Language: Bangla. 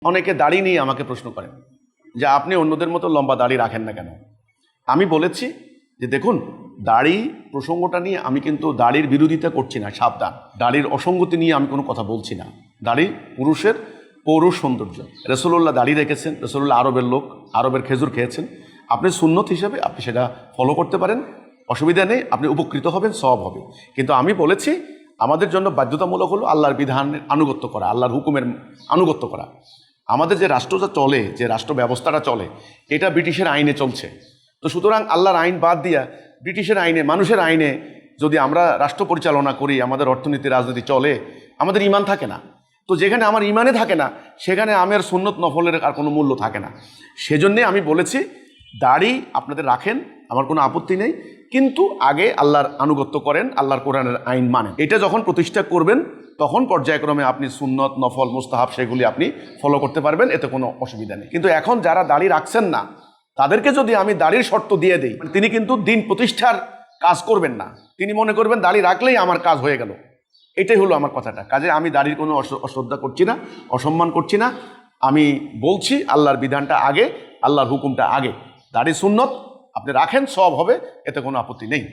অনেকে দাড়ি নিয়ে আমাকে প্রশ্ন করেন যে আপনি অন্যদের মতো লম্বা দাড়ি রাখেন না কেন। আমি বলেছি যে দেখুন, দাড়ি প্রসঙ্গটা নিয়ে আমি কিন্তু দাড়ির বিরোধিতা করছি না, সাবধান। দাড়ির অসঙ্গতি নিয়ে আমি কোনো কথা বলছি না। দাড়ি পুরুষের পৌরুষ সৌন্দর্য। রাসূলুল্লাহ দাড়ি রেখেছেন, রাসূলুল্লাহ আরবের লোক, আরবের খেজুর খেয়েছেন। আপনি সুন্নত হিসেবে আপনি সেটা ফলো করতে পারেন, অসুবিধা নেই, আপনি উপকৃত হবেন, সওয়াব হবে। কিন্তু আমি বলেছি আমাদের জন্য বাধ্যতামূলক হলো আল্লাহর বিধানের আনুগত্য করা, আল্লাহর হুকুমের আনুগত্য করা। আমাদের যে রাষ্ট্রটা চলে, যে রাষ্ট্র ব্যবস্থাটা চলে, এটা ব্রিটিশের আইনে চলছে। তো সুতরাং আল্লাহর আইন বাদ দিয়া ব্রিটিশের আইনে, মানুষের আইনে যদি আমরা রাষ্ট্র পরিচালনা করি, আমাদের অর্থনীতি রাজনীতি চলে, আমাদের ঈমান থাকে না। তো যেখানে আমার ঈমানে থাকে না, সেখানে আমের সুন্নত নফলের আর কোনো মূল্য থাকে না। সেজন্যে আমি বলেছি দাড়ি আপনাদের রাখেন, আমার কোনো আপত্তি নেই, কিন্তু আগে আল্লাহর আনুগত্য করেন, আল্লাহর কোরআনের আইন মানেন। এটা যখন প্রতিষ্ঠা করবেন তখন পর্যায়ক্রমে আপনি সুন্নত নফল মুস্তাহাব সেগুলি আপনি ফলো করতে পারবেন, এতে কোনো অসুবিধা নেই। কিন্তু এখন যারা দাড়ি রাখছেন না, তাদেরকে যদি আমি দাড়ির শর্ত দিয়ে দিই, তিনি কিন্তু দিন প্রতিষ্ঠার কাজ করবেন না। তিনি মনে করবেন দাড়ি রাখলেই আমার কাজ হয়ে গেল। এটাই হলো আমার কথাটা। কাজে আমি দাড়ির কোনো অশ্রদ্ধা করছি না, অসম্মান করছি না। আমি বলছি আল্লাহর বিধানটা আগে, আল্লাহর হুকুমটা আগে। দাড়ি সুন্নত, আপনি রাখেন, সওয়াব হবে, এতে কোনো আপত্তি নেই।